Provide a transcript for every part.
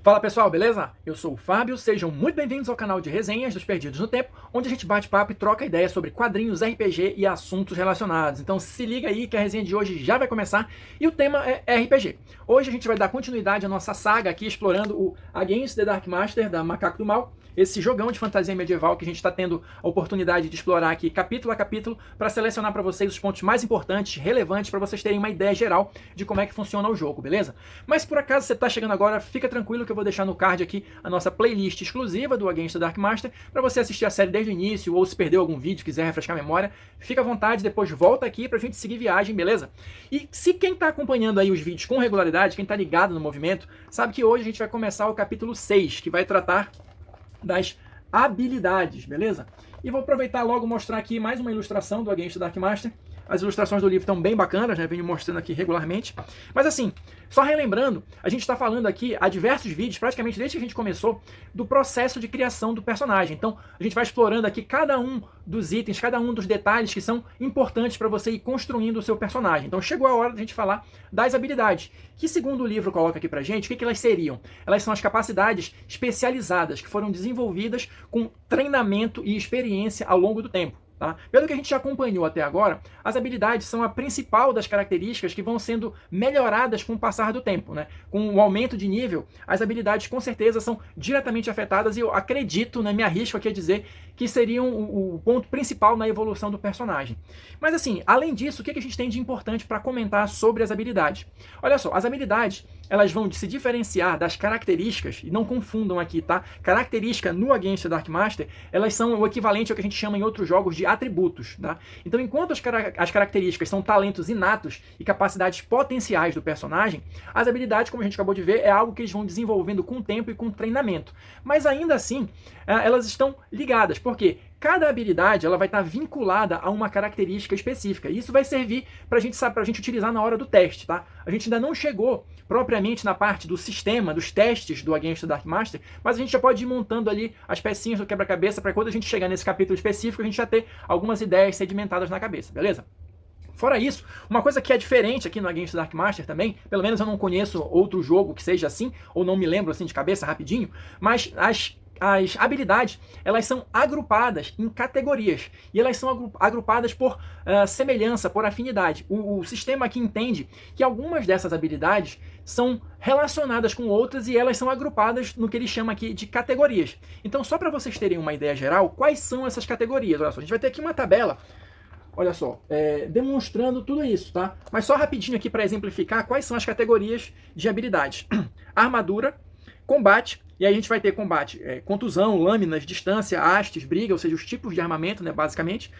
Fala pessoal, beleza? Eu sou o Fábio, sejam muito bem-vindos ao canal de resenhas dos Perdidos no Tempo, onde a gente bate papo e troca ideias sobre quadrinhos, RPG e assuntos relacionados. Então se liga aí que a resenha de hoje já vai começar e o tema é RPG. Hoje a gente vai dar continuidade à nossa saga aqui explorando o Against the Dark Master da Macaco do Mal, esse jogão de fantasia medieval que a gente está tendo a oportunidade de explorar aqui capítulo a capítulo para selecionar para vocês os pontos mais importantes, relevantes, para vocês terem uma ideia geral de como é que funciona o jogo, beleza? Mas por acaso você está chegando agora, fica tranquilo que eu vou deixar no card aqui a nossa playlist exclusiva do Against the Dark Master para você assistir a série desde o início ou se perdeu algum vídeo, quiser refrescar a memória, fica à vontade, depois volta aqui para a gente seguir viagem, beleza? E se quem está acompanhando aí os vídeos com regularidade, quem está ligado no movimento, sabe que hoje a gente vai começar o capítulo 6, que vai tratar das habilidades, beleza? E vou aproveitar logo e mostrar aqui mais uma ilustração do Against the Dark Master. As ilustrações do livro estão bem bacanas, né? Venho mostrando aqui regularmente. Mas assim, só relembrando, a gente está falando aqui há diversos vídeos, praticamente desde que a gente começou, do processo de criação do personagem. Então, a gente vai explorando aqui cada um dos itens, cada um dos detalhes que são importantes para você ir construindo o seu personagem. Então, chegou a hora da gente falar das habilidades, que segundo o livro coloca aqui pra gente, o que elas seriam? Elas são as capacidades especializadas que foram desenvolvidas com treinamento e experiência ao longo do tempo. Tá? Pelo que a gente já acompanhou até agora, as habilidades são a principal das características que vão sendo melhoradas com o passar do tempo. Né? Com o aumento de nível, as habilidades com certeza são diretamente afetadas e eu acredito, né, me arrisco aqui a dizer, que seriam o ponto principal na evolução do personagem. Mas assim, além disso, o que a gente tem de importante para comentar sobre as habilidades? Olha só, as habilidades elas vão se diferenciar das características, e não confundam aqui, tá? Característica no Against the Dark Master, elas são o equivalente ao que a gente chama em outros jogos de atributos, tá? Então, enquanto as características são talentos inatos e capacidades potenciais do personagem, as habilidades, como a gente acabou de ver, é algo que eles vão desenvolvendo com o tempo e com o treinamento. Mas ainda assim, elas estão ligadas, porque cada habilidade ela vai estar vinculada a uma característica específica. E isso vai servir para a gente utilizar na hora do teste, tá? A gente ainda não chegou propriamente na parte do sistema, dos testes do Against the Dark Master, mas a gente já pode ir montando ali as pecinhas do quebra-cabeça para quando a gente chegar nesse capítulo específico, a gente já ter algumas ideias sedimentadas na cabeça, beleza? Fora isso, uma coisa que é diferente aqui no Against the Dark Master também, pelo menos eu não conheço outro jogo que seja assim, ou não me lembro assim de cabeça rapidinho, mas as habilidades, elas são agrupadas em categorias, e elas são agrupadas por semelhança, por afinidade. O sistema aqui entende que algumas dessas habilidades são relacionadas com outras e elas são agrupadas no que ele chama aqui de categorias. Então, só para vocês terem uma ideia geral, quais são essas categorias? Olha só, a gente vai ter aqui uma tabela, olha só, demonstrando tudo isso, tá? Mas só rapidinho aqui para exemplificar quais são as categorias de habilidades. Armadura, combate, e aí a gente vai ter combate, contusão, lâminas, distância, hastes, briga, ou seja, os tipos de armamento, né, basicamente.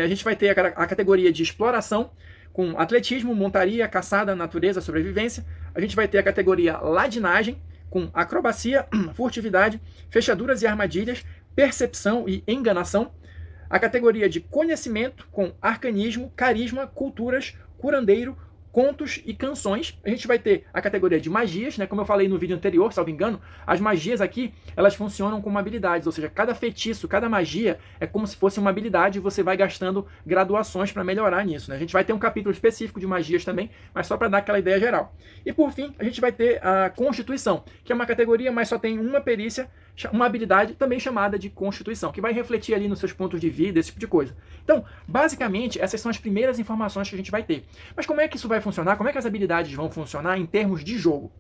A gente vai ter a categoria de exploração, com atletismo, montaria, caçada, natureza, sobrevivência. A gente vai ter a categoria ladinagem, com acrobacia, furtividade, fechaduras e armadilhas, percepção e enganação. A categoria de conhecimento, com arcanismo, carisma, culturas, curandeiro, contos e canções. A gente vai ter a categoria de magias, né? Como eu falei no vídeo anterior, salvo engano, as magias aqui, elas funcionam como habilidades, ou seja, cada feitiço, cada magia é como se fosse uma habilidade e você vai gastando graduações para melhorar nisso, né? A gente vai ter um capítulo específico de magias também, mas só para dar aquela ideia geral. E por fim, a gente vai ter a Constituição, que é uma categoria, mas só tem uma perícia, uma habilidade também chamada de Constituição, que vai refletir ali nos seus pontos de vida, esse tipo de coisa. Então, basicamente, essas são as primeiras informações que a gente vai ter. Mas como é que isso vai funcionar? Como é que as habilidades vão funcionar em termos de jogo?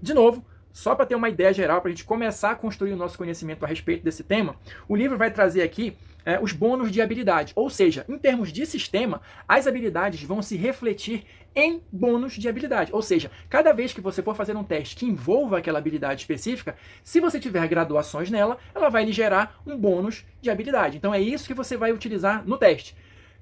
De novo, só para ter uma ideia geral, para a gente começar a construir o nosso conhecimento a respeito desse tema, o livro vai trazer aqui os bônus de habilidade. Ou seja, em termos de sistema, as habilidades vão se refletir em bônus de habilidade. Ou seja, cada vez que você for fazer um teste que envolva aquela habilidade específica, se você tiver graduações nela, ela vai lhe gerar um bônus de habilidade. Então é isso que você vai utilizar no teste.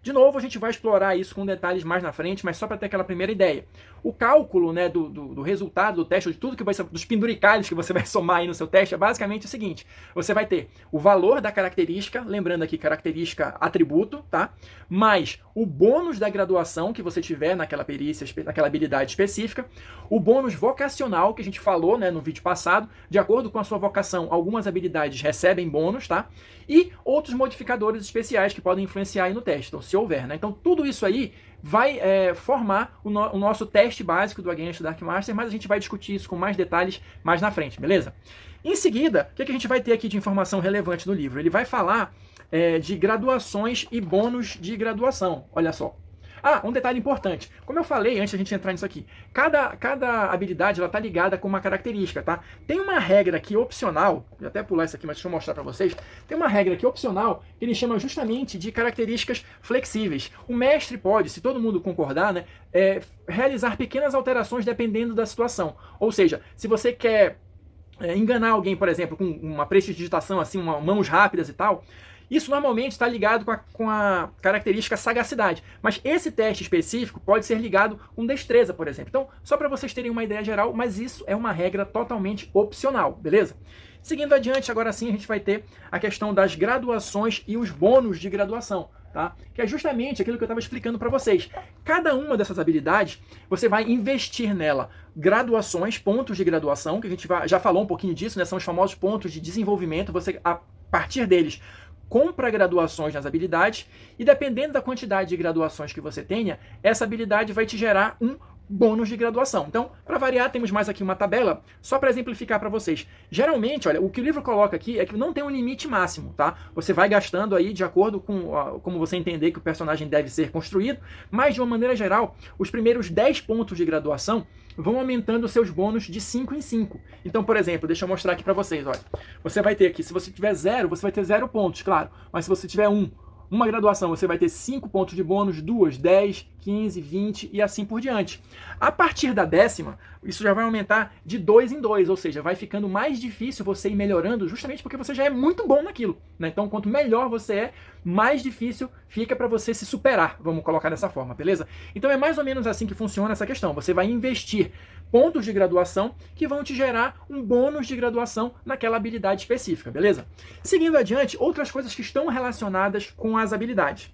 De novo, a gente vai explorar isso com detalhes mais na frente, mas só para ter aquela primeira ideia. O cálculo, né, do resultado do teste, de tudo que vai ser, dos penduricalhos que você vai somar aí no seu teste, é basicamente o seguinte: você vai ter o valor da característica, lembrando aqui característica atributo, tá? Mais o bônus da graduação que você tiver naquela perícia, naquela habilidade específica, o bônus vocacional que a gente falou, né, no vídeo passado, de acordo com a sua vocação, algumas habilidades recebem bônus, tá? E outros modificadores especiais que podem influenciar aí no teste. Então, se se houver, né? Então tudo isso aí vai formar o nosso teste básico do Against Dark Master, mas a gente vai discutir isso com mais detalhes mais na frente, beleza? Em seguida, o que a gente vai ter aqui de informação relevante no livro? Ele vai falar de graduações e bônus de graduação, olha só. Ah, um detalhe importante. Como eu falei antes da gente entrar nisso aqui, cada habilidade ela tá ligada com uma característica, tá? Tem uma regra aqui opcional, vou até pular isso aqui, mas deixa eu mostrar para vocês. Tem uma regra aqui opcional que ele chama justamente de características flexíveis. O mestre pode, se todo mundo concordar, né, realizar pequenas alterações dependendo da situação. Ou seja, se você quer enganar alguém, por exemplo, com uma prestidigitação assim, mãos rápidas e tal, isso normalmente está ligado com a característica sagacidade, mas esse teste específico pode ser ligado com destreza, por exemplo. Então, só para vocês terem uma ideia geral, mas isso é uma regra totalmente opcional, beleza? Seguindo adiante, agora sim a gente vai ter a questão das graduações e os bônus de graduação, tá? Que é justamente aquilo que eu estava explicando para vocês. Cada uma dessas habilidades, você vai investir nela graduações, pontos de graduação, que a gente já falou um pouquinho disso, né? São os famosos pontos de desenvolvimento, você, a partir deles, compra graduações nas habilidades e dependendo da quantidade de graduações que você tenha, essa habilidade vai te gerar um bônus de graduação. Então, para variar, temos mais aqui uma tabela, só para exemplificar para vocês. Geralmente, olha, o que o livro coloca aqui é que não tem um limite máximo, tá? Você vai gastando aí de acordo com como você entender que o personagem deve ser construído, mas de uma maneira geral, os primeiros 10 pontos de graduação vão aumentando seus bônus de 5 em 5. Então, por exemplo, deixa eu mostrar aqui para vocês, olha. Você vai ter aqui, se você tiver 0, você vai ter 0 pontos, claro. Mas se você tiver uma graduação, você vai ter 5 pontos de bônus, 2, 10, 15, 20 e assim por diante. A partir da 10ª, isso já vai aumentar de 2 em 2, ou seja, vai ficando mais difícil você ir melhorando justamente porque você já é muito bom naquilo, né? Então, quanto melhor você é, mais difícil fica para você se superar, vamos colocar dessa forma, beleza? Então é mais ou menos assim que funciona essa questão. Você vai investir pontos de graduação que vão te gerar um bônus de graduação naquela habilidade específica, beleza? Seguindo adiante, outras coisas que estão relacionadas com as habilidades.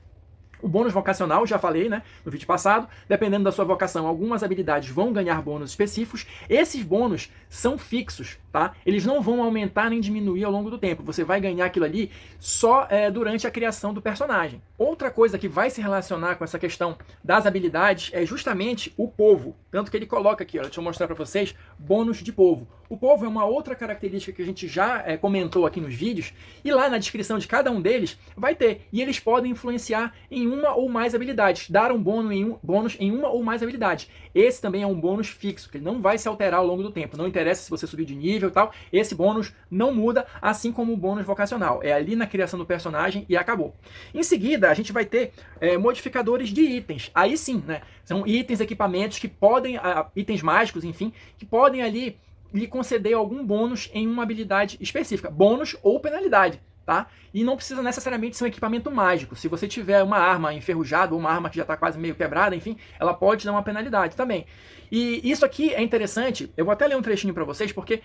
O bônus vocacional, já falei, né, no vídeo passado, dependendo da sua vocação, algumas habilidades vão ganhar bônus específicos. Esses bônus são fixos, tá? Eles não vão aumentar nem diminuir ao longo do tempo. Você vai ganhar aquilo ali só durante a criação do personagem. Outra coisa que vai se relacionar com essa questão das habilidades é justamente o povo. Tanto que ele coloca aqui, ó, deixa eu mostrar para vocês, bônus de povo. O povo é uma outra característica que a gente já comentou aqui nos vídeos, e lá na descrição de cada um deles vai ter, e eles podem influenciar em uma ou mais habilidades, dar um bônus em uma ou mais habilidades. Esse também é um bônus fixo, que ele não vai se alterar ao longo do tempo, não interessa se você subir de nível e tal, esse bônus não muda, assim como o bônus vocacional, é ali na criação do personagem e acabou. Em seguida, a gente vai ter modificadores de itens, aí sim, né, são itens, equipamentos que podem, itens mágicos, enfim, que podem ali lhe conceder algum bônus em uma habilidade específica, bônus ou penalidade, tá? E não precisa necessariamente ser um equipamento mágico. Se você tiver uma arma enferrujada ou uma arma que já está quase meio quebrada, enfim, ela pode dar uma penalidade também. E isso aqui é interessante, eu vou até ler um trechinho para vocês, porque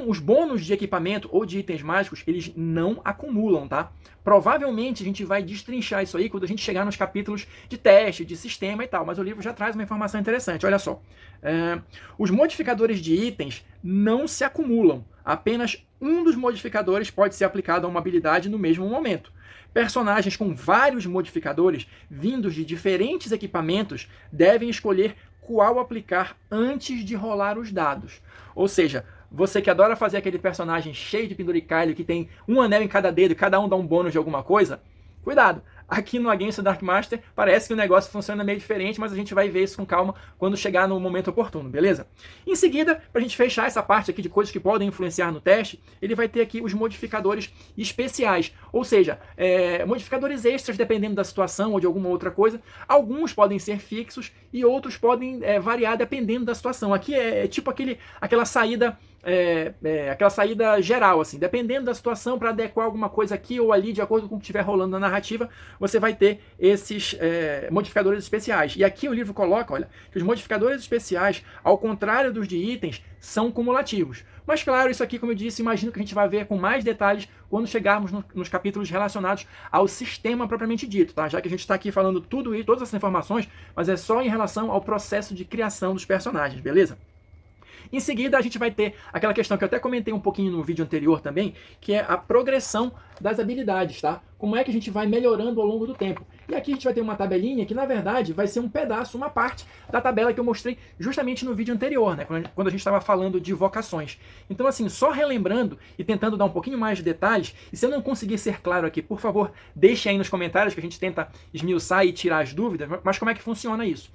os bônus de equipamento ou de itens mágicos, eles não acumulam, tá? Provavelmente a gente vai destrinchar isso aí quando a gente chegar nos capítulos de teste, de sistema e tal, mas o livro já traz uma informação interessante, olha só. Os modificadores de itens não se acumulam, apenas um dos modificadores pode ser aplicado a uma habilidade no mesmo momento. Personagens com vários modificadores, vindos de diferentes equipamentos, devem escolher qual aplicar antes de rolar os dados. Ou seja, você que adora fazer aquele personagem cheio de penduricalho, que tem um anel em cada dedo e cada um dá um bônus de alguma coisa, cuidado! Aqui no Against Dark Master parece que o negócio funciona meio diferente, mas a gente vai ver isso com calma quando chegar no momento oportuno, beleza? Em seguida, para a gente fechar essa parte aqui de coisas que podem influenciar no teste, ele vai ter aqui os modificadores especiais, ou seja, modificadores extras dependendo da situação ou de alguma outra coisa. Alguns podem ser fixos e outros podem variar dependendo da situação. Aqui é tipo aquela saída... aquela saída geral, assim, dependendo da situação, para adequar alguma coisa aqui ou ali, de acordo com o que estiver rolando na narrativa, você vai ter esses modificadores especiais. E aqui o livro coloca, olha, que os modificadores especiais, ao contrário dos de itens, são cumulativos. Mas claro, isso aqui, como eu disse, imagino que a gente vai ver com mais detalhes quando chegarmos nos capítulos relacionados ao sistema propriamente dito, tá? Já que a gente está aqui falando tudo isso, todas essas informações, mas é só em relação ao processo de criação dos personagens, beleza? Em seguida, a gente vai ter aquela questão que eu até comentei um pouquinho no vídeo anterior também, que é a progressão das habilidades, tá? como é que a gente vai melhorando ao longo do tempo. E aqui a gente vai ter uma tabelinha que, na verdade, vai ser um pedaço, uma parte da tabela que eu mostrei justamente no vídeo anterior, né? Quando a gente estava falando de vocações. Então, assim, só relembrando e tentando dar um pouquinho mais de detalhes, e se eu não conseguir ser claro aqui, por favor, deixe aí nos comentários que a gente tenta esmiuçar e tirar as dúvidas, mas como é que funciona isso?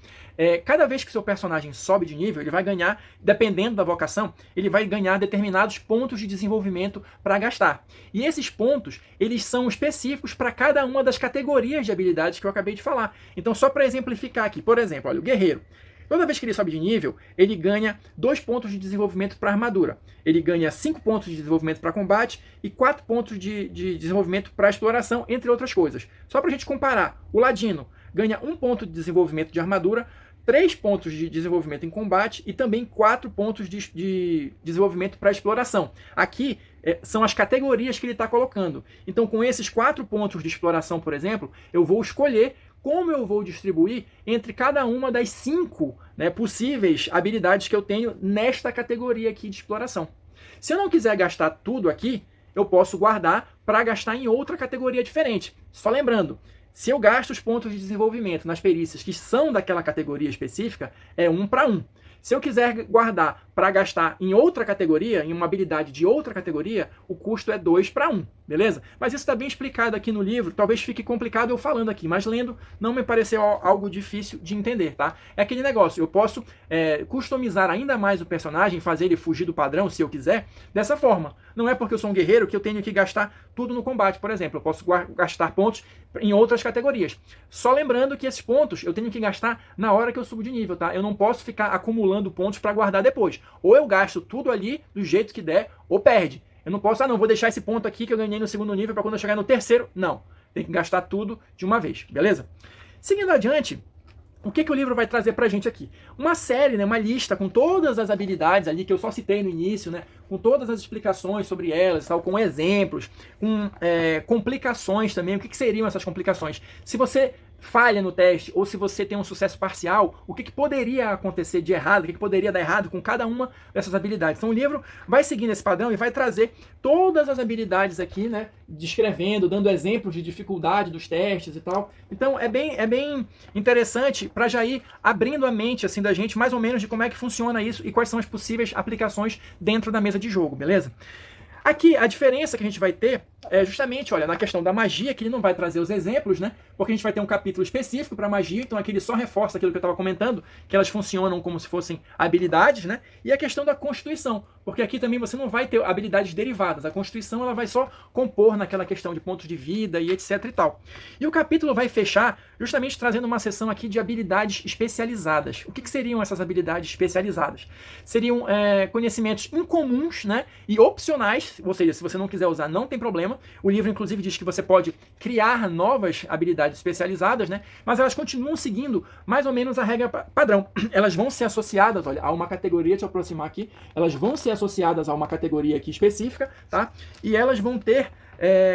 Cada vez que o seu personagem sobe de nível, ele vai ganhar, dependendo da vocação, ele vai ganhar determinados pontos de desenvolvimento para gastar. E esses pontos, eles são específicos para cada uma das categorias de habilidades que eu acabei de falar. Então, só para exemplificar aqui, por exemplo, olha, o guerreiro. Toda vez que ele sobe de nível, ele ganha 2 pontos de desenvolvimento para armadura. Ele ganha 5 pontos de desenvolvimento para combate e 4 pontos de desenvolvimento para exploração, entre outras coisas. Só para a gente comparar, o ladino ganha 1 ponto de desenvolvimento de armadura, 3 pontos de desenvolvimento em combate e também 4 pontos de desenvolvimento para exploração. Aqui são as categorias que ele está colocando. Então, com esses 4 pontos de exploração, por exemplo, eu vou escolher como eu vou distribuir entre cada uma das 5, né, possíveis habilidades que eu tenho nesta categoria aqui de exploração. Se eu não quiser gastar tudo aqui, eu posso guardar para gastar em outra categoria diferente. Só lembrando, se eu gasto os pontos de desenvolvimento nas perícias que são daquela categoria específica, é 1 para 1. Se eu quiser guardar para gastar em outra categoria, em uma habilidade de outra categoria, o custo é 2 para 1, beleza? Mas isso está bem explicado aqui no livro, talvez fique complicado eu falando aqui, mas lendo não me pareceu algo difícil de entender, tá? É aquele negócio, eu posso customizar ainda mais o personagem, fazer ele fugir do padrão, se eu quiser, dessa forma. Não é porque eu sou um guerreiro que eu tenho que gastar tudo no combate, por exemplo. Eu posso gastar pontos em outras categorias. Só lembrando que esses pontos eu tenho que gastar na hora que eu subo de nível, tá? Eu não posso ficar acumulando pontos para guardar depois. Ou eu gasto tudo ali do jeito que der, ou perde. Eu não posso, não, vou deixar esse ponto aqui que eu ganhei no segundo nível para quando eu chegar no terceiro. Não. Tem que gastar tudo de uma vez, beleza? Seguindo adiante, o que o livro vai trazer pra gente aqui? Uma série, né, uma lista com todas as habilidades ali que eu só citei no início, né, com todas as explicações sobre elas, tal, com exemplos, com complicações também. O que seriam essas complicações? Se você falha no teste ou se você tem um sucesso parcial, o que poderia acontecer de errado, o que poderia dar errado com cada uma dessas habilidades. Então o livro vai seguindo esse padrão e vai trazer todas as habilidades aqui, né, descrevendo, dando exemplos de dificuldade dos testes e tal. Então é bem interessante para já ir abrindo a mente assim da gente mais ou menos de como é que funciona isso e quais são as possíveis aplicações dentro da mesa de jogo, beleza? Aqui, a diferença que a gente vai ter é justamente, olha, na questão da magia, que ele não vai trazer os exemplos, né? Porque a gente vai ter um capítulo específico para magia, então aqui ele só reforça aquilo que eu estava comentando, que elas funcionam como se fossem habilidades, né? E a questão da constituição, porque aqui também você não vai ter habilidades derivadas. A constituição, ela vai só compor naquela questão de pontos de vida e etc e tal. E o capítulo vai fechar justamente trazendo uma seção aqui de habilidades especializadas. O que seriam essas habilidades especializadas? Seriam conhecimentos incomuns, né? E opcionais, ou seja, se você não quiser usar, não tem problema. O livro, inclusive, diz que você pode criar novas habilidades especializadas, né? Mas elas continuam seguindo mais ou menos a regra padrão. Elas vão ser associadas, olha, a uma categoria, deixa eu aproximar aqui, elas vão ser associadas a uma categoria aqui específica, tá? E elas vão ter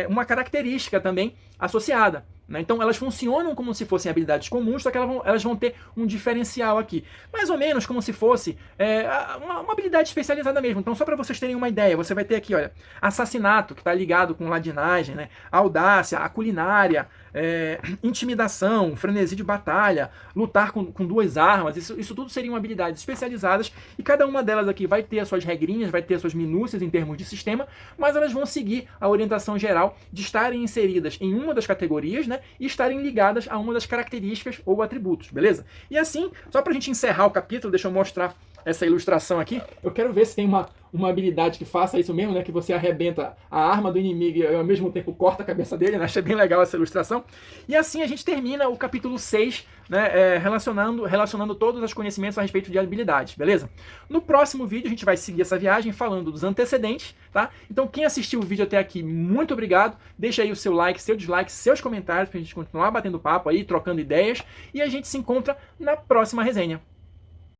uma característica também associada. Então elas funcionam como se fossem habilidades comuns, só que elas vão ter um diferencial aqui. Mais ou menos como se fosse uma habilidade especializada mesmo. Então só para vocês terem uma ideia, você vai ter aqui, olha, assassinato, que está ligado com ladinagem, né? Audácia, a culinária, intimidação, frenesi de batalha, lutar com 2 armas, isso tudo seriam habilidades especializadas e cada uma delas aqui vai ter as suas regrinhas, vai ter as suas minúcias em termos de sistema, mas elas vão seguir a orientação geral de estarem inseridas em uma das categorias, né, e estarem ligadas a uma das características ou atributos, beleza? E assim, só pra gente encerrar o capítulo, deixa eu mostrar essa ilustração aqui. Eu quero ver se tem uma habilidade que faça isso mesmo, né? Que você arrebenta a arma do inimigo e ao mesmo tempo corta a cabeça dele, né? Achei bem legal essa ilustração. E assim a gente termina o capítulo 6, né? Relacionando todos os conhecimentos a respeito de habilidades, beleza? No próximo vídeo a gente vai seguir essa viagem falando dos antecedentes, tá? Então quem assistiu o vídeo até aqui, muito obrigado. Deixa aí o seu like, seu dislike, seus comentários pra gente continuar batendo papo aí, trocando ideias. E a gente se encontra na próxima resenha.